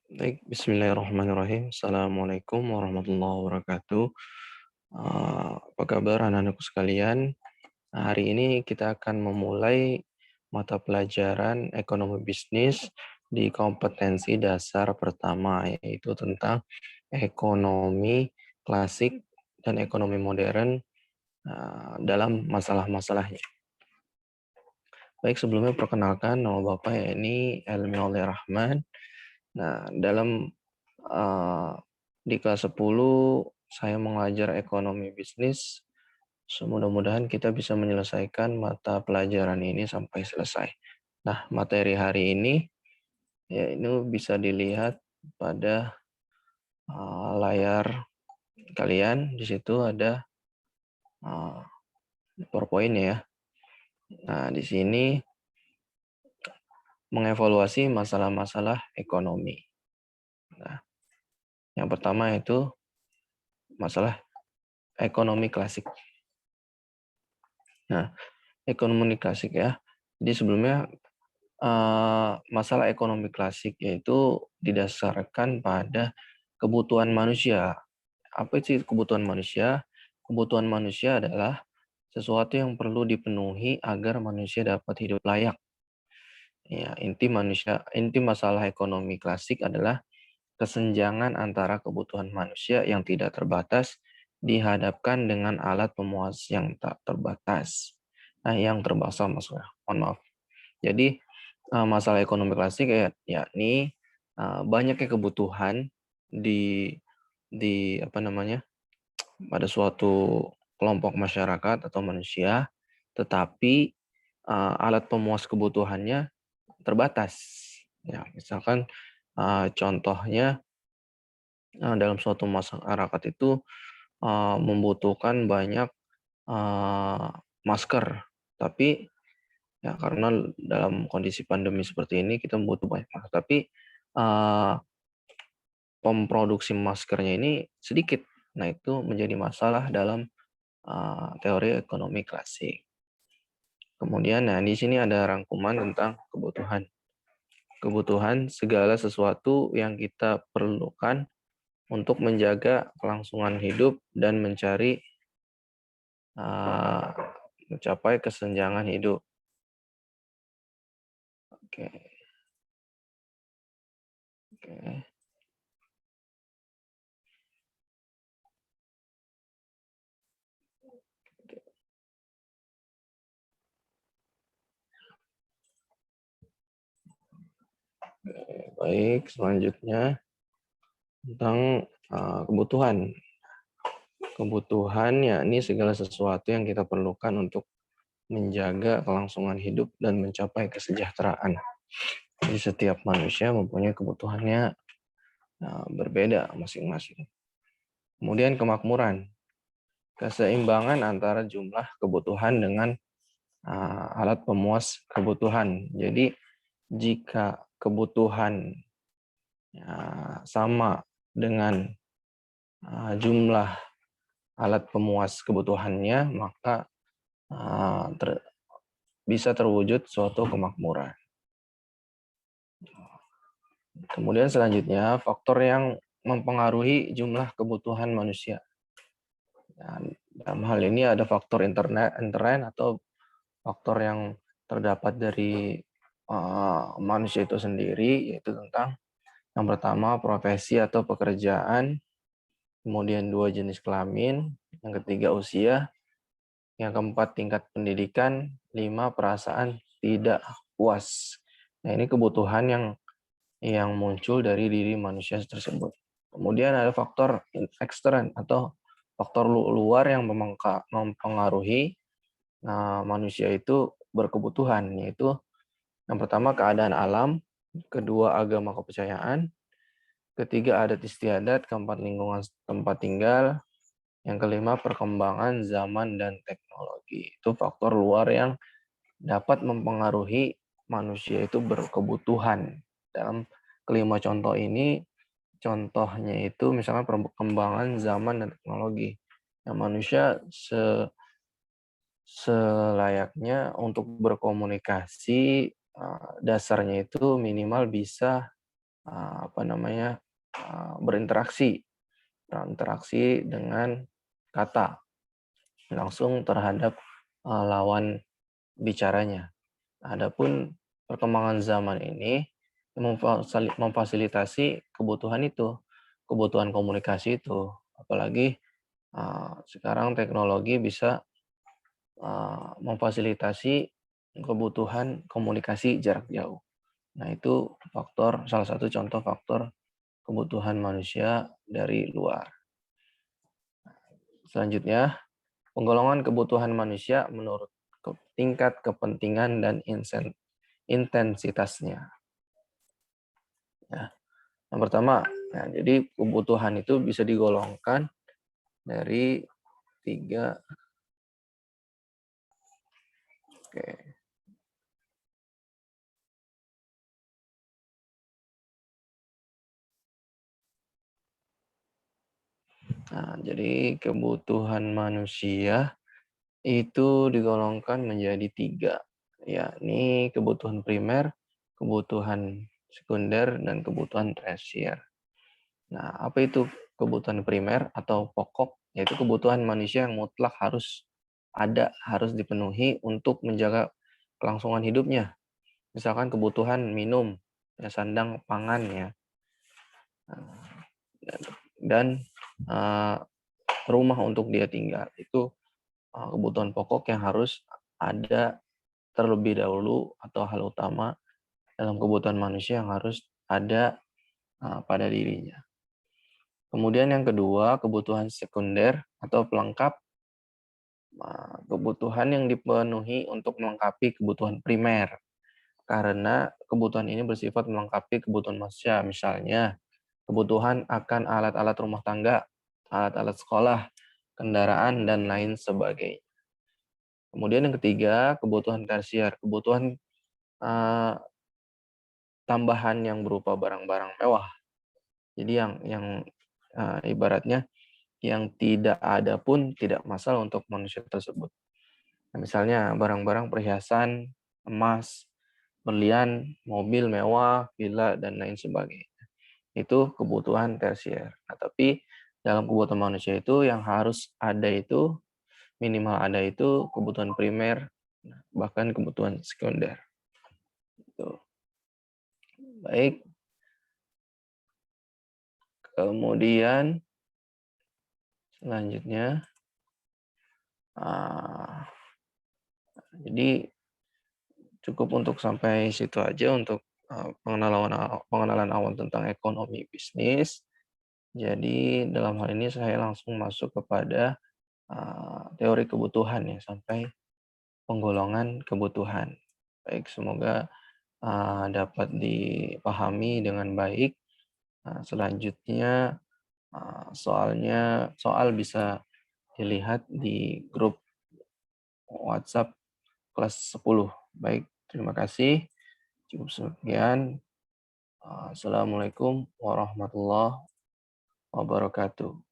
Baik, bismillahirrahmanirrahim. Assalamualaikum warahmatullahi wabarakatuh. Apa kabar anak-anakku sekalian? Hari ini kita akan memulai mata pelajaran ekonomi bisnis di kompetensi dasar pertama, yaitu tentang ekonomi klasik dan ekonomi modern dalam masalah-masalahnya. Baik, sebelumnya perkenalkan nama Bapak ini Helmi Oleh Rahman. Nah, dalam di kelas 10 saya mengajar ekonomi bisnis. Semudah-mudahan kita bisa menyelesaikan mata pelajaran ini sampai selesai. Nah, materi hari ini ya ini bisa dilihat pada layar kalian. Di situ ada uh, PowerPoint ya. Nah, di sini mengevaluasi masalah-masalah ekonomi. Nah, yang pertama itu masalah ekonomi klasik. Nah, ekonomi klasik ya. Jadi sebelumnya masalah ekonomi klasik yaitu didasarkan pada kebutuhan manusia. Apa sih kebutuhan manusia? Kebutuhan manusia adalah sesuatu yang perlu dipenuhi agar manusia dapat hidup layak. Ya, inti masalah ekonomi klasik adalah kesenjangan antara kebutuhan manusia yang tidak terbatas dihadapkan dengan alat pemuas yang tak terbatas. Nah, yang terbatas maksudnya. Mohon maaf. Jadi masalah ekonomi klasik yakni banyaknya kebutuhan di apa namanya pada suatu kelompok masyarakat atau manusia, tetapi alat pemuas kebutuhannya terbatas. Ya, misalkan contohnya dalam suatu masyarakat itu membutuhkan banyak masker, tapi ya karena dalam kondisi pandemi seperti ini kita butuh banyak masker, tapi uh, pemproduksi maskernya ini sedikit. Nah, itu menjadi masalah dalam teori ekonomi klasik. Kemudian, nah di sini ada rangkuman tentang kebutuhan. Kebutuhan segala sesuatu yang kita perlukan untuk menjaga kelangsungan hidup dan uh, mencapai kesenjangan hidup. Oke, oke. Baik, selanjutnya tentang kebutuhan. Kebutuhan yakni segala sesuatu yang kita perlukan untuk menjaga kelangsungan hidup dan mencapai kesejahteraan. Jadi setiap manusia mempunyai kebutuhannya berbeda masing-masing. Kemudian kemakmuran, keseimbangan antara jumlah kebutuhan dengan alat pemuas kebutuhan. Jadi jika kebutuhan sama dengan jumlah alat pemuas kebutuhannya, maka bisa terwujud suatu kemakmuran. Kemudian selanjutnya, faktor yang mempengaruhi jumlah kebutuhan manusia. Dan dalam hal ini ada faktor intern atau faktor yang terdapat dari manusia itu sendiri, yaitu tentang yang pertama profesi atau pekerjaan, kemudian dua jenis kelamin, yang ketiga usia, yang keempat tingkat pendidikan, lima perasaan tidak puas. Nah, ini kebutuhan yang muncul dari diri manusia tersebut. Kemudian ada faktor ekstern atau faktor luar yang mempengaruhi manusia itu berkebutuhan, yaitu yang pertama keadaan alam, kedua agama kepercayaan, ketiga adat istiadat, keempat lingkungan tempat tinggal, yang kelima perkembangan zaman dan teknologi. Itu faktor luar yang dapat mempengaruhi manusia itu berkebutuhan. Dalam kelima contoh ini, contohnya itu misalnya perkembangan zaman dan teknologi. Yang manusia selayaknya untuk berkomunikasi dasarnya itu minimal bisa apa namanya, berinteraksi dengan kata langsung terhadap, lawan bicaranya. Adapun perkembangan zaman ini memfasilitasi kebutuhan itu, kebutuhan komunikasi itu. Apalagi, sekarang teknologi bisa, memfasilitasi kebutuhan komunikasi jarak jauh. Nah, itu salah satu contoh faktor kebutuhan manusia dari luar. Selanjutnya, penggolongan kebutuhan manusia menurut tingkat kepentingan dan intensitasnya. Ya, yang pertama, ya, jadi kebutuhan itu bisa digolongkan dari tiga. Oke. Nah, jadi kebutuhan manusia itu digolongkan menjadi tiga, yakni kebutuhan primer, kebutuhan sekunder, dan kebutuhan tersier. Nah, apa itu kebutuhan primer atau pokok? Yaitu kebutuhan manusia yang mutlak harus dipenuhi untuk menjaga kelangsungan hidupnya. Misalkan kebutuhan minum, ya, sandang, pangan, ya, dan rumah untuk dia tinggal. Itu kebutuhan pokok yang harus ada terlebih dahulu atau hal utama dalam kebutuhan manusia yang harus ada pada dirinya. Kemudian yang kedua, kebutuhan sekunder atau pelengkap, kebutuhan yang dipenuhi untuk melengkapi kebutuhan primer. Karena kebutuhan ini bersifat melengkapi kebutuhan manusia, misalnya kebutuhan akan alat-alat rumah tangga, alat-alat sekolah, kendaraan, dan lain sebagainya. Kemudian yang ketiga, kebutuhan tersier, kebutuhan eh, tambahan yang berupa barang-barang mewah. Jadi yang ibaratnya yang tidak ada pun tidak masalah untuk manusia tersebut. Nah, misalnya barang-barang perhiasan, emas, berlian, mobil mewah, villa, dan lain sebagainya. Itu kebutuhan tersier. Nah, tapi dalam kebutuhan manusia itu yang harus ada itu, minimal ada itu kebutuhan primer, bahkan kebutuhan sekunder. Itu. Baik, kemudian selanjutnya, jadi cukup untuk sampai situ aja untuk pengenalan awal tentang ekonomi bisnis. Jadi dalam hal ini saya langsung masuk kepada teori kebutuhan ya, sampai penggolongan kebutuhan. Baik, semoga dapat dipahami dengan baik. Selanjutnya soal bisa dilihat di grup WhatsApp kelas 10. Baik, terima kasih. Cukup sekian. Assalamualaikum warahmatullahi wabarakatuh.